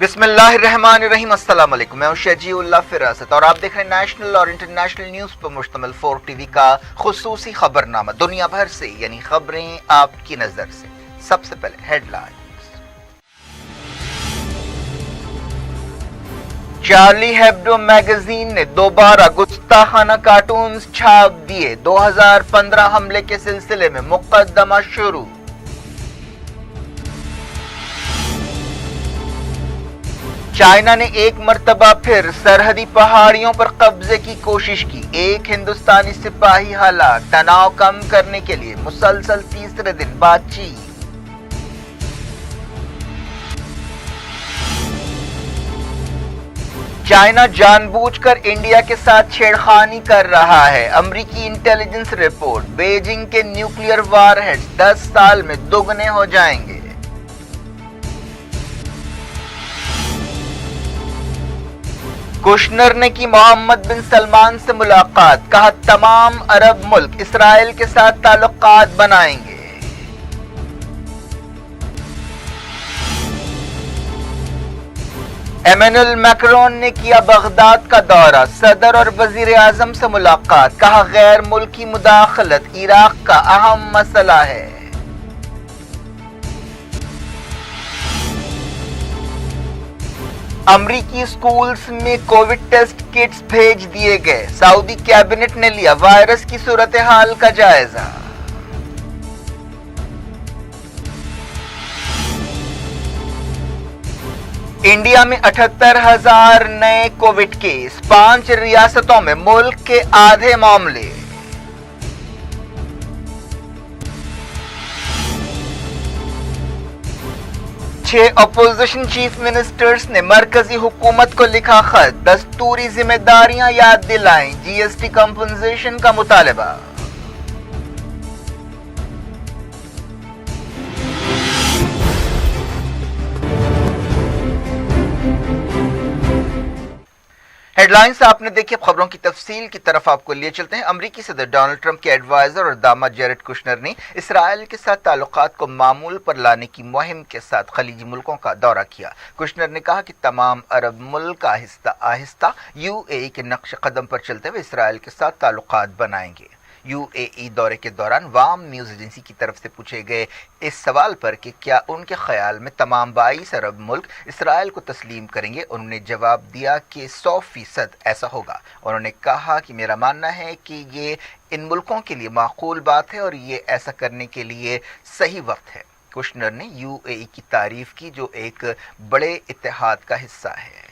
بسم اللہ الرحمن الرحیم، السلام علیکم، میں ہوں شجیع اللہ فراست اور آپ دیکھ رہے ہیں نیشنل اور انٹرنیشنل نیوز پر مشتمل 4 ٹی وی کا خصوصی خبرنامہ دنیا بھر سے، یعنی خبریں آپ کی نظر سے۔ سب سے پہلے ہیڈ لائنز۔ چارلی ہیبڈو میگزین نے دوبارہ گستاخانہ کارٹونز چھاپ دیے، 2015 حملے کے سلسلے میں مقدمہ شروع۔ چائنا نے ایک مرتبہ پھر سرحدی پہاڑیوں پر قبضے کی کوشش کی، ایک ہندوستانی سپاہی ہلاک، تناؤ کم کرنے کے لیے مسلسل تیسرے دن بات چیت۔ چائنا جان بوجھ کر انڈیا کے ساتھ چھیڑخانی کر رہا ہے، امریکی انٹیلیجنس رپورٹ، بیجنگ کے نیوکلیئر وار ہیڈز 10 سال میں دوگنے ہو جائیں گے۔ کشنر نے کی محمد بن سلمان سے ملاقات، کہا تمام عرب ملک اسرائیل کے ساتھ تعلقات بنائیں گے۔ ایمینوئل میکرون نے کیا بغداد کا دورہ، صدر اور وزیر اعظم سے ملاقات، کہا غیر ملکی مداخلت عراق کا اہم مسئلہ ہے۔ امریکی اسکولز میں کووڈ ٹیسٹ کٹس بھیج دیے گئے، سعودی کیبنٹ نے لیا وائرس کی صورتحال کا جائزہ۔ انڈیا میں 78,000 نئے کووڈ کیس، 5 ریاستوں میں ملک کے آدھے معاملے۔ اپوزیشن چیف منسٹرز نے مرکزی حکومت کو لکھا خط، دستوری ذمہ داریاں یاد دلائیں، جی ایس ٹی کمپنسیشن کا مطالبہ۔ ہیڈ لائنز آپ نے دیکھی، اب خبروں کی تفصیل کی طرف آپ کو لیے چلتے ہیں۔ امریکی صدر ڈونلڈ ٹرمپ کے ایڈوائزر اور داماد جیرڈ کشنر نے اسرائیل کے ساتھ تعلقات کو معمول پر لانے کی مہم کے ساتھ خلیجی ملکوں کا دورہ کیا۔ کشنر نے کہا کہ تمام عرب ملک آہستہ آہستہ یو اے ای کے نقش قدم پر چلتے ہوئے اسرائیل کے ساتھ تعلقات بنائیں گے۔ یو اے ای دورے کے دوران وام نیوز ایجنسی کی طرف سے پوچھے گئے اس سوال پر کہ کیا ان کے خیال میں تمام 22 عرب ملک اسرائیل کو تسلیم کریں گے، انہوں نے جواب دیا کہ 100% ایسا ہوگا۔ انہوں نے کہا کہ میرا ماننا ہے کہ یہ ان ملکوں کے لیے معقول بات ہے اور یہ ایسا کرنے کے لیے صحیح وقت ہے۔ کشنر نے یو اے ای کی تعریف کی جو ایک بڑے اتحاد کا حصہ ہے۔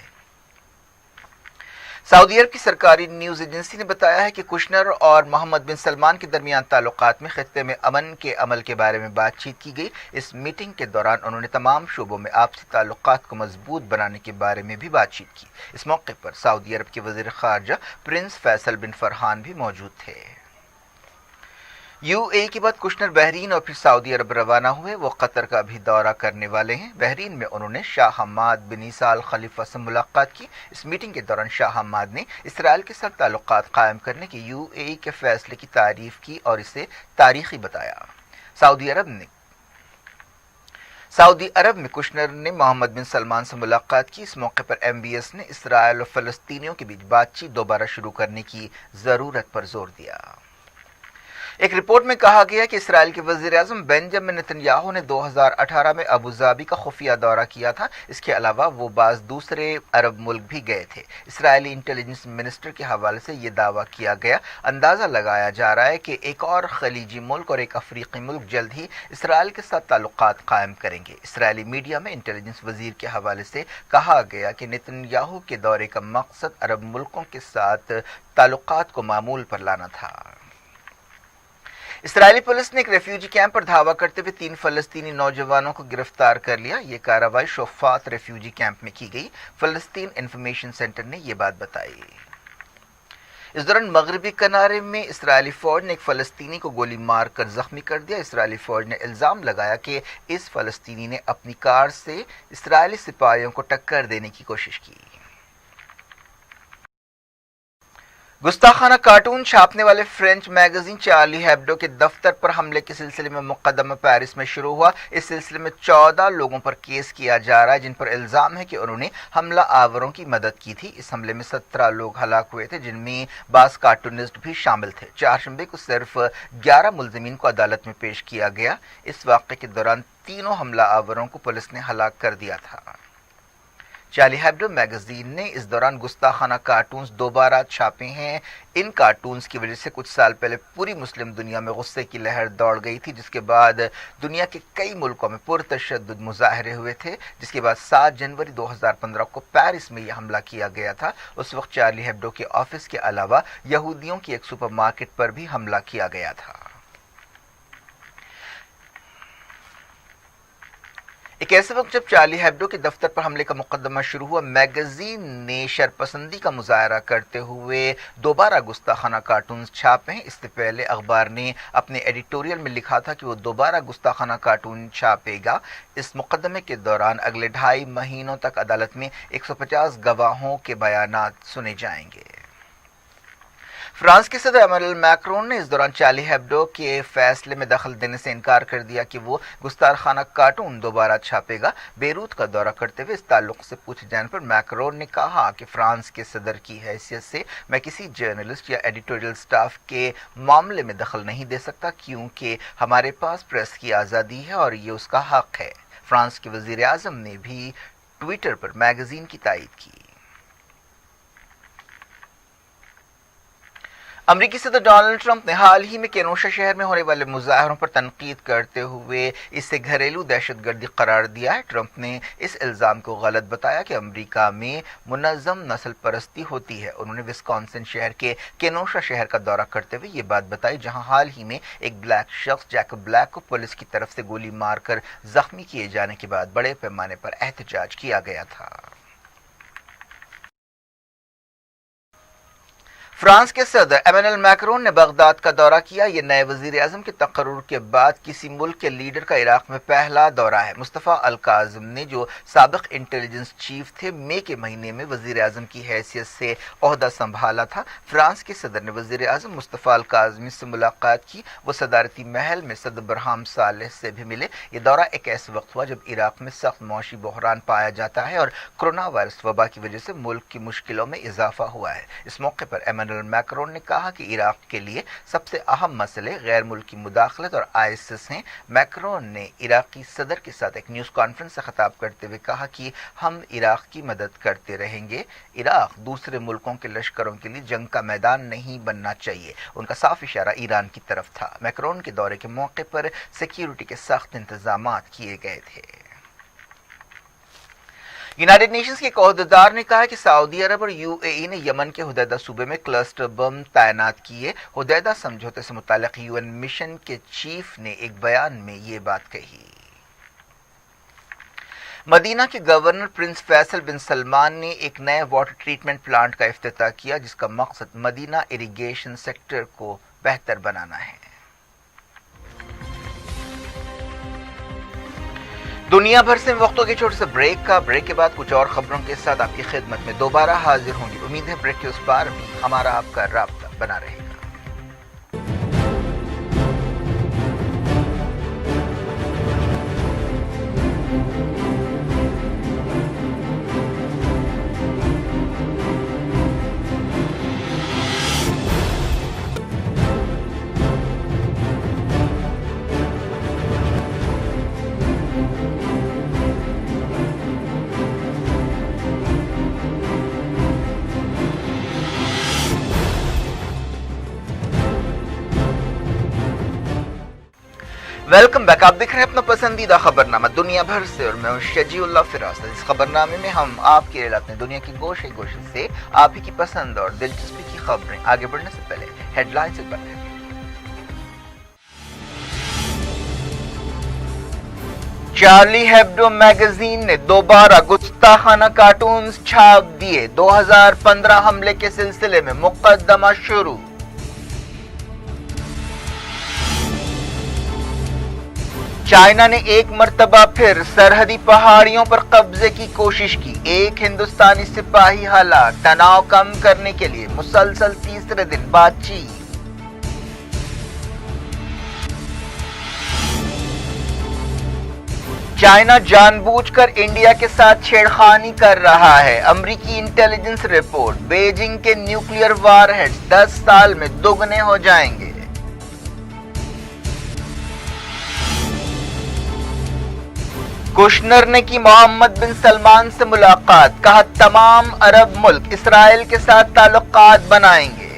سعودی عرب کی سرکاری نیوز ایجنسی نے بتایا ہے کہ کشنر اور محمد بن سلمان کے درمیان تعلقات میں خطے میں امن کے عمل کے بارے میں بات چیت کی گئی۔ اس میٹنگ کے دوران انہوں نے تمام شعبوں میں آپسی تعلقات کو مضبوط بنانے کے بارے میں بھی بات چیت کی۔ اس موقع پر سعودی عرب کے وزیر خارجہ پرنس فیصل بن فرحان بھی موجود تھے۔ یو اے ای کے بعد کشنر بحرین اور پھر سعودی عرب روانہ ہوئے، وہ قطر کا بھی دورہ کرنے والے ہیں۔ بحرین میں انہوں نے شاہ حماد بن عیسیٰ ال خلیفہ سے ملاقات کی۔ اس میٹنگ کے دوران شاہ حماد نے اسرائیل کے ساتھ تعلقات قائم کرنے کے یو اے ای کے فیصلے کی تعریف کی اور اسے تاریخی بتایا۔ سعودی عرب میں کشنر نے محمد بن سلمان سے ملاقات کی۔ اس موقع پر ایم بی ایس نے اسرائیل اور فلسطینیوں کے بیچ بات چیت دوبارہ شروع کرنے کی ضرورت پر زور دیا۔ ایک رپورٹ میں کہا گیا کہ اسرائیل کے وزیر اعظم بنجامن نتن یاہو نے 2018 میں ابوظہبی کا خفیہ دورہ کیا تھا۔ اس کے علاوہ وہ بعض دوسرے عرب ملک بھی گئے تھے۔ اسرائیلی انٹیلیجنس منسٹر کے حوالے سے یہ دعویٰ کیا گیا، اندازہ لگایا جا رہا ہے کہ ایک اور خلیجی ملک اور ایک افریقی ملک جلد ہی اسرائیل کے ساتھ تعلقات قائم کریں گے۔ اسرائیلی میڈیا میں انٹیلیجنس وزیر کے حوالے سے کہا گیا کہ نتن یاہو کے دورے کا مقصد عرب ملکوں کے ساتھ تعلقات کو معمول پر لانا تھا۔ اسرائیلی پولیس نے ایک ریفیوجی کیمپ پر دھاوا کرتے ہوئے 3 فلسطینی نوجوانوں کو گرفتار کر لیا۔ یہ کارروائی شوفات ریفیوجی کیمپ میں کی گئی۔ فلسطین انفارمیشن سینٹر نے یہ بات بتائی۔ اس دوران مغربی کنارے میں اسرائیلی فوج نے ایک فلسطینی کو گولی مار کر زخمی کر دیا۔ اسرائیلی فوج نے الزام لگایا کہ اس فلسطینی نے اپنی کار سے اسرائیلی سپاہیوں کو ٹکر دینے کی کوشش کی۔ गुस्ताखाना कार्टून छापने वाले फ्रेंच मैगजीन चार्ली हेब्डो के दफ्तर पर हमले के सिलसिले में मुकदमा पेरिस में शुरू हुआ। इस सिलसिले में 14 लोगों पर केस किया जा रहा है, जिन पर इल्जाम है कि उन्होंने हमला आवरों की मदद की थी। इस हमले में 17 लोग हलाक हुए थे, जिनमें 22 कार्टूनिस्ट भी शामिल थे। चारशंबे को सिर्फ 11 मुल्जिमीन को अदालत में पेश किया गया। इस वाक़े के दौरान तीनों हमला आवरों को पुलिस ने हलाक कर दिया था। चार्ली हेब्डो मैगजीन ने इस दौरान गुस्ताखाना कार्टून्स दोबारा छापे हैं। इन कार्टून्स की वजह से कुछ साल पहले पूरी मुस्लिम दुनिया में गुस्से की लहर दौड़ गई थी, जिसके बाद दुनिया के कई मुल्कों में पुरतशद्दुद मुजाहरे हुए थे। जिसके बाद 7 जनवरी 2015 को पेरिस में यह हमला किया गया था। उस वक्त चार्ली हेब्डो के ऑफिस के अलावा यहूदियों की एक सुपरमार्केट पर भी हमला किया गया था। एक ऐसे वक्त जब चार्ली हेब्डो के दफ्तर पर हमले का मुकदमा शुरू हुआ, मैगजीन ने शरपसंदी का मुजाहरा करते हुए दोबारा गुस्ताखाना कार्टून्स छापे हैं। इससे पहले अखबार ने अपने एडिटोरियल में लिखा था कि वो दोबारा गुस्ताखाना कार्टून छापेगा। इस मुकदमे के दौरान अगले 2.5 महीनों तक अदालत में 150 गवाहों के बयानात सुने जाएंगे। फ्रांस के सदर इमैनुअल मैक्रोन ने इस दौरान चार्ली हेब्डो के फैसले में दखल देने से इनकार कर दिया कि वो गुस्ताखाना कार्टून दोबारा छापेगा। बेरूत का दौरा करते हुए इस ताल्लुक से पूछे जाने पर मैक्रोन ने कहा कि फ्रांस के सदर की हैसियत से मैं किसी जर्नलिस्ट या एडिटोरियल स्टाफ के मामले में दखल नहीं दे सकता, क्योंकि हमारे पास प्रेस की आज़ादी है और ये उसका हक है। फ्रांस के वज़ीर आज़म ने भी ट्विटर पर मैगजीन की तायीद की। अमरीकी सदर डोनाल्ड ट्रंप ने हाल ही में केनोशा शहर में होने वाले मुजाहरों पर तनकीद करते हुए इसे घरेलू दहशतगर्दी करार दिया है। ट्रंप ने इस इल्ज़ाम को गलत बताया कि अमरीका में मुनज़्ज़म नस्ल परस्ती होती है। उन्होंने विस्कॉन्सिन शहर के केनोशा शहर का दौरा करते हुए ये बात बताई, जहां हाल ही में एक ब्लैक शख्स जैकब ब्लैक को पुलिस की तरफ से गोली मारकर जख्मी किए जाने के बाद बड़े पैमाने पर एहतजाज किया गया था। फ्रांस के सदर इमैनुअल मैक्रोन ने बगदाद का दौरा किया। ये नए वजीर आजम के तकर्रुर के बाद किसी मुल्क के लीडर का इराक में पहला दौरा है। मुस्तफ़ा अल काज़िम ने, जो साबिक इंटेलिजेंस चीफ थे, मई के महीने में वजीर आजम की हैसियत से ओहदा संभाला था। फ्रांस के सदर ने वजीर आजम मुस्तफ़ा अल काज़िमी से मुलाकात की। वो सदारती महल में सदर बरहाम सालेह से भी मिले। ये दौरा एक ऐसे वक्त हुआ जब इराक में सख्त मौशी बहरान पाया जाता है और कोरोना वायरस वबा की वजह से मुल्क की मुश्किलों में इजाफा हुआ है। इस मौके पर इमैनुअल मैक्रोन ने कहा कि इराक के लिए सबसे अहम मसले गैर मुल्की मुदाखलत और आईएसआईएस हैं। मैक्रोन ने इराकी सदर के साथ एक न्यूज़ कॉन्फ्रेंस से खिताब करते हुए कहा कि हम इराक की मदद करते रहेंगे। इराक दूसरे मुल्कों के लश्करों के लिए जंग का मैदान नहीं बनना चाहिए। उनका साफ इशारा ईरान की तरफ था। मैक्रोन के दौरे के मौके पर सिक्योरिटी के सख्त इंतजाम किए गए थे। यूनाइटेड नेशंस के एक ओहदेदार ने कहा कि सऊदी अरब और यूएई ने यमन के हुदैदा सूबे में क्लस्टर बम तैनात किए। हुदैदा समझौते से मुताल्लिक यूएन मिशन के चीफ ने एक बयान में ये बात कही। मदीना के गवर्नर प्रिंस फैसल बिन सलमान ने एक नए वाटर ट्रीटमेंट प्लांट का इफ्तिताह किया, जिसका मकसद मदीना इरिगेशन सेक्टर को बेहतर बनाना है। दुनिया भर से वक्तों के छोटे से ब्रेक के बाद कुछ और खबरों के साथ आपकी खिदमत में दोबारा हाजिर होंगे। उम्मीद है ब्रेक के उस पार भी हमारा आपका राब्ता बना रहेगा। Welcome back. आप देख रहे हैं अपना पसंदीदा खबरनामा दुनिया भर से और मैं हूं शजीउल्लाह फिरासत। इस खबरनामे में हम आपके लिए लाते हैं दुनिया की गोशे गोशे से आप ही की पसंद और दिलचस्पी की खबरें। आगे बढ़ने से पहले हेडलाइंस एक बार। चार्ली हेब्डो मैगजीन ने दोबारा गुस्ताखाना कार्टून्स छाप दिए। 2015 हमले के सिलसिले में मुकदमा शुरू। चाइना ने एक मर्तबा फिर सरहदी पहाड़ियों पर कब्जे की कोशिश की, एक हिंदुस्तानी सिपाही हलाक, तनाव कम करने के लिए मुसलसल तीसरे दिन बातचीत। चाइना जानबूझकर इंडिया के साथ छेड़खानी कर रहा है, अमेरिकी इंटेलिजेंस रिपोर्ट। बीजिंग के न्यूक्लियर वारहेड्स 10 साल में दोगुने हो जाएंगे। कुशनर ने की मोहम्मद बिन सलमान से मुलाकात, कहा तमाम अरब मुल्क इसराइल के साथ ताल्लुकात बनाएंगे।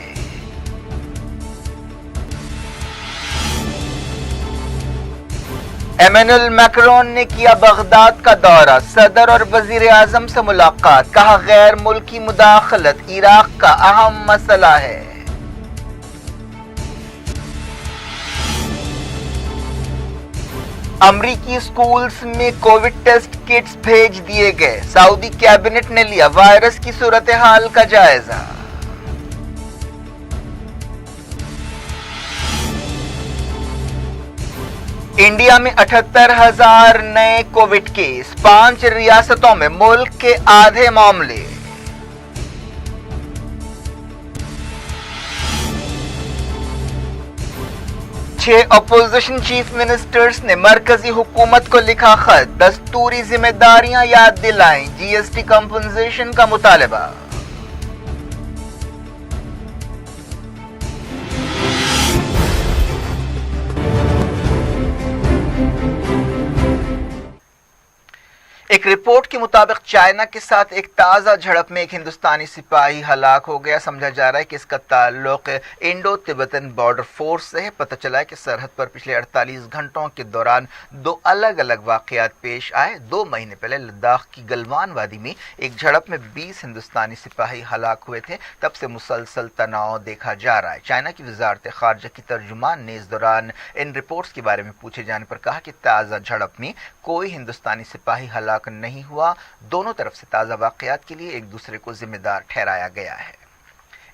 एमेनुअल मैक्रोन ने किया बगदाद का दौरा, सदर और वजीर आजम से मुलाकात, कहा गैर मुल्की मुदाखलत इराक का अहम मसला है। अमरीकी स्कूल्स में कोविड टेस्ट किट्स भेज दिए गए, सऊदी कैबिनेट ने लिया वायरस की सूरत हाल का जायजा। इंडिया में 78,000 नए कोविड केस, 5 रियासतों में मुल्क के आधे मामले। छह अपोजिशन चीफ मिनिस्टर्स ने मरकजी हुकूमत को लिखा खत, दस्तूरी जिम्मेदारियां याद दिलाएं, जीएसटी कंपनसेशन का मुतालबा। एक रिपोर्ट के मुताबिक चाइना के साथ एक ताज़ा झड़प में एक हिंदुस्तानी सिपाही हलाक हो गया। समझा जा रहा है कि इसका ताल्लुक इंडो तिब्बतन बॉर्डर फोर्स से है। पता चला है कि सरहद पर पिछले 48 घंटों के दौरान 2 अलग अलग वाकयात पेश आए। 2 महीने पहले लद्दाख की गलवान वादी में एक झड़प में 20 हिंदुस्तानी सिपाही हलाक हुए थे। तब से मुसलसल तनाव देखा जा रहा है। चाइना की वजारत खारजा की तर्जुमान ने इस दौरान इन रिपोर्ट्स के बारे में पूछे जाने पर कहा कि ताज़ा झड़प में कोई हिंदुस्तानी सिपाही हलाक नहीं हुआ। दोनों तरफ से ताज़ा वाकयात के लिए एक दूसरे को जिम्मेदार ठहराया गया है।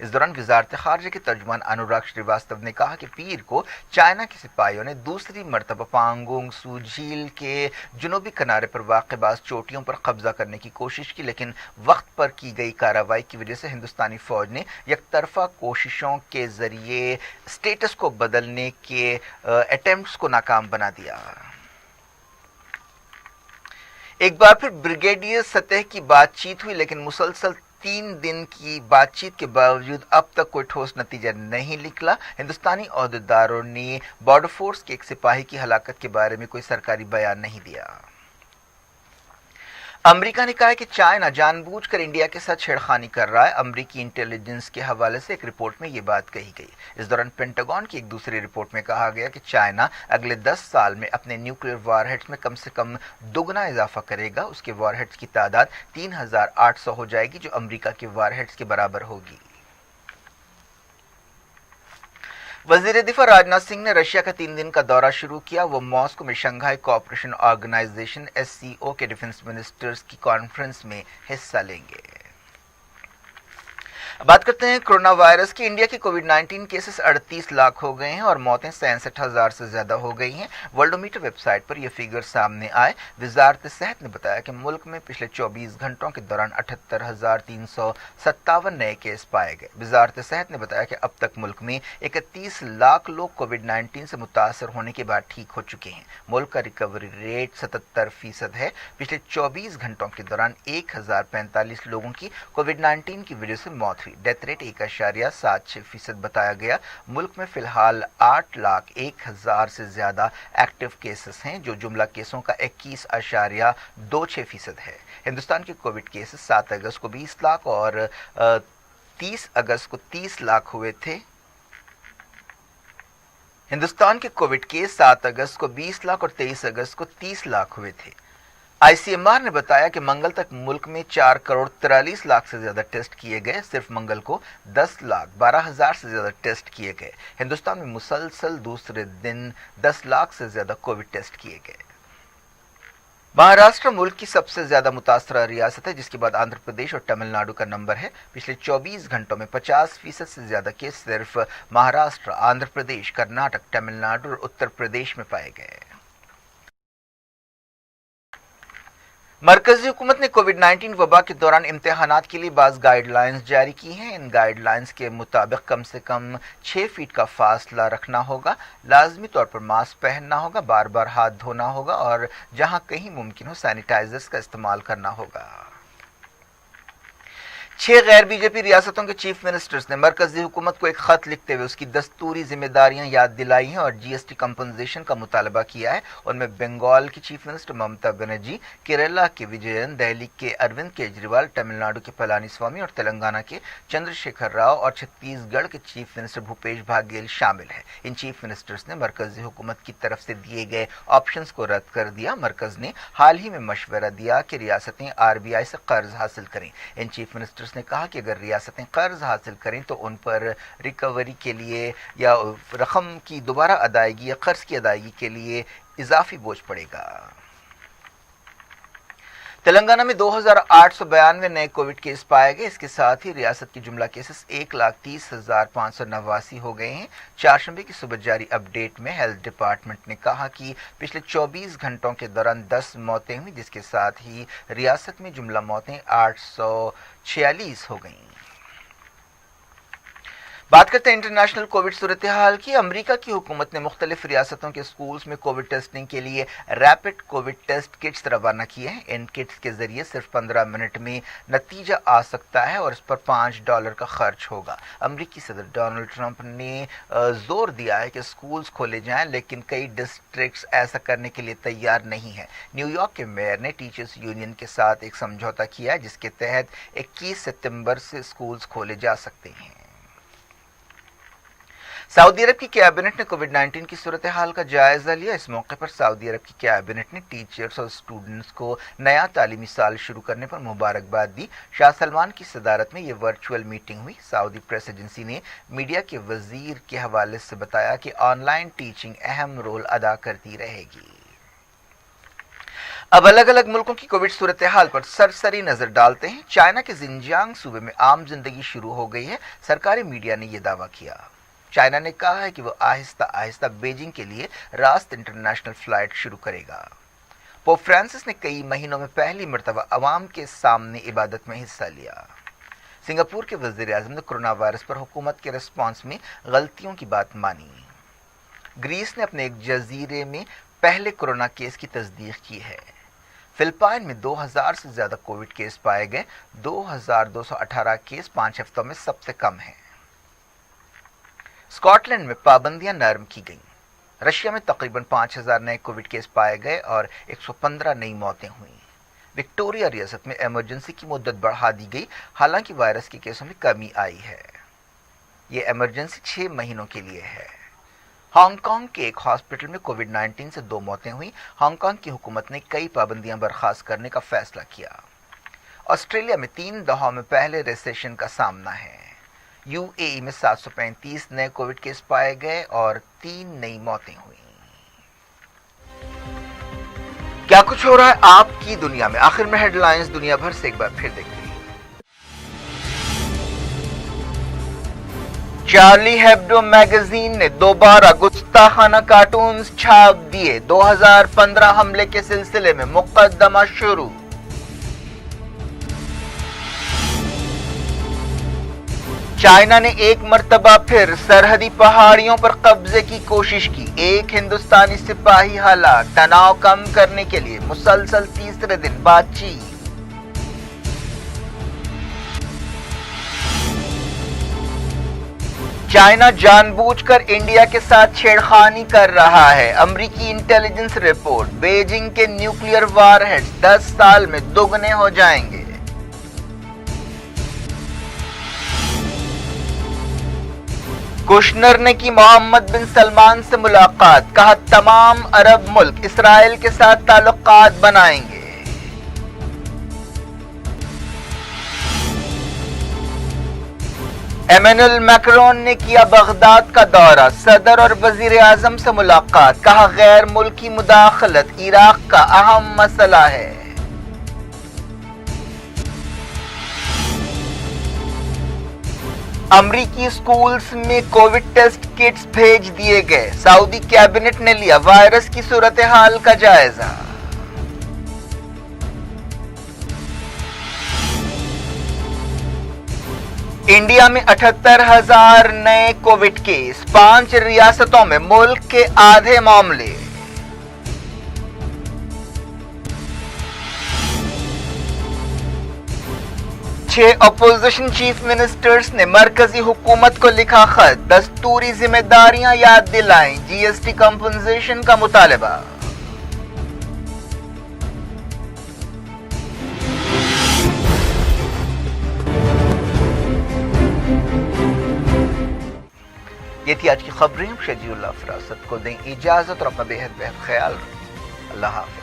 इस दौरान वजारत खारजा के तर्जुमान अनुराग श्रीवास्तव ने कहा कि पीर को चाइना के सिपाहियों ने दूसरी मरतबा पांगोंग सू झील के जुनूबी किनारे पर वाक़बाज़ चोटियों पर कब्जा करने की कोशिश की, लेकिन वक्त पर की गई कार्रवाई की वजह से हिंदुस्तानी फौज ने यकतरफा कोशिशों के जरिए स्टेटस को बदलने के अटेम्प्ट्स को नाकाम बना दिया। एक बार फिर ब्रिगेडियर सतह की बातचीत हुई, लेकिन मुसलसल 3 दिन की बातचीत के बावजूद अब तक कोई ठोस नतीजा नहीं निकला। हिंदुस्तानी ओहदेदारों ने बॉर्डर फोर्स के एक सिपाही की हलाकत के बारे में कोई सरकारी बयान नहीं दिया। अमेरिका ने कहा है कि चाइना जानबूझकर इंडिया के साथ छेड़खानी कर रहा है। अमेरिकी इंटेलिजेंस के हवाले से एक रिपोर्ट में ये बात कही गई। इस दौरान पेंटागन की एक दूसरी रिपोर्ट में कहा गया कि चाइना अगले 10 साल में अपने न्यूक्लियर वारहेड्स में कम से कम दोगुना इजाफा करेगा। उसके वारहेड्स की तादाद 3,800 हो जाएगी, जो अमेरिका के वारहेड्स के बराबर होगी। वजीर दिफा राजनाथ सिंह ने रशिया का 3 दिन का दौरा शुरू किया। वो मॉस्को में शंघाई कोऑपरेशन ऑर्गेनाइजेशन SCO के डिफेंस मिनिस्टर्स की कॉन्फ्रेंस में हिस्सा लेंगे। बात करते हैं कोरोना वायरस की। इंडिया के कोविड-19 केसेस 38 लाख हो गए हैं और मौतें 67,000 से ज्यादा हो गई हैं। वर्ल्डोमीटर वेबसाइट पर यह फिगर सामने आए। वजारत सेहत ने बताया कि मुल्क में पिछले 24 घंटों के दौरान 78,357 नए केस पाए गए। वजारत सेहत ने बताया कि अब तक मुल्क में 31 लाख लोग कोविड-19 से मुतासर होने के बाद ठीक हो चुके हैं। मुल्क का रिकवरी रेट 77% है। पिछले 24 घंटों के दौरान 1,045 लोगों की कोविड-19 की वजह से मौत हुई। डेथ रेट 1.76% बताया गया। मुल्क में फिलहाल 8,01,000 से ज्यादा एक्टिव केसेस हैं, जो जुमला केसों का 21.26% है। हिंदुस्तान के कोविड केसेस 7 अगस्त को 20 लाख और 30 अगस्त को 30 लाख हुए थे। हिंदुस्तान के कोविड केस 7 अगस्त को 20 लाख और 23 अगस्त को 30 लाख हुए थे। ICMR ने बताया कि मंगल तक मुल्क में 4,43,00,000 से ज्यादा टेस्ट किए गए। सिर्फ मंगल को 10,12,000 से ज्यादा टेस्ट किए गए। हिंदुस्तान में मुसलसल दूसरे दिन 10 लाख से ज्यादा कोविड टेस्ट किए गए। महाराष्ट्र मुल्क की सबसे ज्यादा मुतासरा रियासत है, जिसके बाद आंध्र प्रदेश और तमिलनाडु का नंबर है। पिछले 24 घंटों में 50% से ज्यादा केस सिर्फ महाराष्ट्र, आंध्र प्रदेश, कर्नाटक, तमिलनाडु और उत्तर प्रदेश में पाए गए। मरकजी हुकूमत ने कोविड-19 वबा के दौरान इम्तिहानात के लिए बाज़ गाइडलाइंस जारी की हैं। इन गाइडलाइंस के मुताबिक कम से कम 6 फीट का फासला रखना होगा, लाजमी तौर पर मास्क पहनना होगा, बार बार हाथ धोना होगा और जहां कहीं मुमकिन हो सैनिटाइजर्स का इस्तेमाल करना होगा। 6 गैर बीजेपी रियासतों के चीफ मिनिस्टर्स ने मरकजी हुकूमत को एक खत लिखते हुए उसकी दस्तूरी जिम्मेदारियां याद दिलाई हैं और जीएसटी कंपनसेशन का मुतालबा किया है। उनमें बंगाल की चीफ मिनिस्टर ममता बनर्जी, केरला के विजयन, दिल्ली के अरविंद केजरीवाल, तमिलनाडु के पलानीस्वामी और तेलंगाना के चंद्रशेखर राव और छत्तीसगढ़ के चीफ मिनिस्टर भूपेश बघेल शामिल है। इन चीफ मिनिस्टर्स ने मरकजी हुकूमत की तरफ से दिए गए ऑप्शंस को रद्द कर दिया। मरकज ने हाल ही में मशवरा दिया कि रियासतें आरबीआई से कर्ज हासिल करें। इन चीफ मिनिस्टर्स ने कहा कि अगर रियासतें कर्ज हासिल करें तो उन पर रिकवरी के लिए या रकम की दोबारा अदायगी या कर्ज की अदायगी के लिए इजाफी बोझ पड़ेगा। तेलंगाना में 2892 नए कोविड केस पाए गए। इसके साथ ही रियासत की जुमला केसेस 1,30,589 हो गए हैं। चारशंबे की सुबह जारी अपडेट में हेल्थ डिपार्टमेंट ने कहा कि पिछले 24 घंटों के दौरान 10 मौतें हुई, जिसके साथ ही रियासत में जुमला मौतें 846 हो गईं। बात करते हैं इंटरनेशनल कोविड सूरत हाल की। अमेरिका की हुकूमत ने मुख्तलिफ रियासतों के स्कूल्स में कोविड टेस्टिंग के लिए रैपिड कोविड टेस्ट किट्स रवाना किए हैं। इन किट्स के जरिए सिर्फ 15 मिनट में नतीजा आ सकता है और इस पर $5 का खर्च होगा। अमेरिकी सदर डोनाल्ड ट्रंप ने जोर दिया है कि स्कूल्स खोले जाएं, लेकिन कई डिस्ट्रिक्ट्स ऐसा करने के लिए तैयार नहीं है। न्यूयॉर्क के मेयर ने टीचर्स यूनियन के साथ एक समझौता किया है, जिसके तहत 21 सितंबर से स्कूल्स खोले जा सकते हैं। सऊदी अरब की कैबिनेट ने कोविड-19 की सूरत हाल का जायजा लिया। इस मौके पर सऊदी अरब की कैबिनेट ने टीचर्स और स्टूडेंट्स को नया तालीमी साल शुरू करने पर मुबारकबाद दी। शाह सलमान की सदारत में ये वर्चुअल मीटिंग हुई। सऊदी प्रेस एजेंसी ने मीडिया के वजीर के हवाले से बताया कि ऑनलाइन टीचिंग अहम रोल अदा करती रहेगी। अब अलग अलग मुल्कों की कोविड सूरत हाल पर सरसरी नजर डालते हैं। चाइना के जिनजियांग सूबे में आम जिंदगी शुरू हो गई है। सरकारी मीडिया ने यह दावा किया। चाइना ने कहा है कि वो आहिस्ता आहिस्ता बीजिंग के लिए रास्त इंटरनेशनल फ्लाइट शुरू करेगा। पोप फ्रांसिस ने कई महीनों में पहली मर्तबा अवाम के सामने इबादत में हिस्सा लिया। सिंगापुर के वजीर आजम ने कोरोना वायरस पर हुकूमत के रिस्पांस में गलतियों की बात मानी। ग्रीस ने अपने एक जजीरे में पहले कोरोना केस की तस्दीक की है। फिलिपाइन में 2000 से ज्यादा कोविड केस पाए गए। 2218 केस 5 हफ्तों में सबसे कम है। स्कॉटलैंड में पाबंदियां नरम की गईं। रशिया में तकरीबन 5000 नए कोविड केस पाए गए और 115 नई मौतें हुईं। विक्टोरिया रियासत में इमरजेंसी की मुद्दत बढ़ा दी गई, हालांकि वायरस के केसों में कमी आई है। ये इमरजेंसी 6 महीनों के लिए है। हांगकांग के एक हॉस्पिटल में कोविड-19 से 2 मौतें हुई। हांगकांग की हुकूमत ने कई पाबंदियां बर्खास्त करने का फैसला किया। ऑस्ट्रेलिया में 3 दहाओं में पहले रिसेशन का सामना है। यूएई में 735 नए कोविड केस पाए गए और 3 नई मौतें हुई। क्या कुछ हो रहा है आपकी दुनिया में? आखिर में हेडलाइंस दुनिया भर से एक बार फिर देखते हैं। चार्ली हेब्डो मैगजीन ने दोबारा गुस्ताखाना कार्टून्स छाप दिए। 2015 हमले के सिलसिले में मुकदमा शुरू। चाइना ने एक मर्तबा फिर सरहदी पहाड़ियों पर कब्जे की कोशिश की। एक हिंदुस्तानी सिपाही हलाक। तनाव कम करने के लिए मुसलसल तीसरे दिन बातचीत। चाइना जानबूझकर इंडिया के साथ छेड़खानी कर रहा है। अमेरिकी इंटेलिजेंस रिपोर्ट। बीजिंग के न्यूक्लियर वारहेड्स 10 साल में दोगुने हो जाएंगे। कुशनर ने की मोहम्मद बिन सलमान से मुलाकात। कहा तमाम अरब मुल्क इसराइल के साथ ताल्लुकात बनाएंगे। इमैनुअल मैक्रोन ने किया बगदाद का दौरा। सदर और वजीर आजम से मुलाकात। कहा गैर मुल्की मुदाखलत इराक का अहम मसला है। अमरीकी स्कूल्स में कोविड टेस्ट किट्स भेज दिए गए। सऊदी कैबिनेट ने लिया वायरस की सूरत हाल का जायजा। इंडिया में 78,000 नए कोविड केस, 5 रियासतों में मुल्क के आधे मामले। छह अपोजिशन चीफ मिनिस्टर्स ने मरकजी हुकूमत को लिखा खत, दस्तूरी जिम्मेदारियां याद दिलाएं, जीएसटी कंपनसेशन का मुतालबा। ये थी आज की खबरें। शजीउल्लाह फरासत को दें इजाजत और अपना बेहद ख्याल रखें। अल्लाह हाफ़िज़।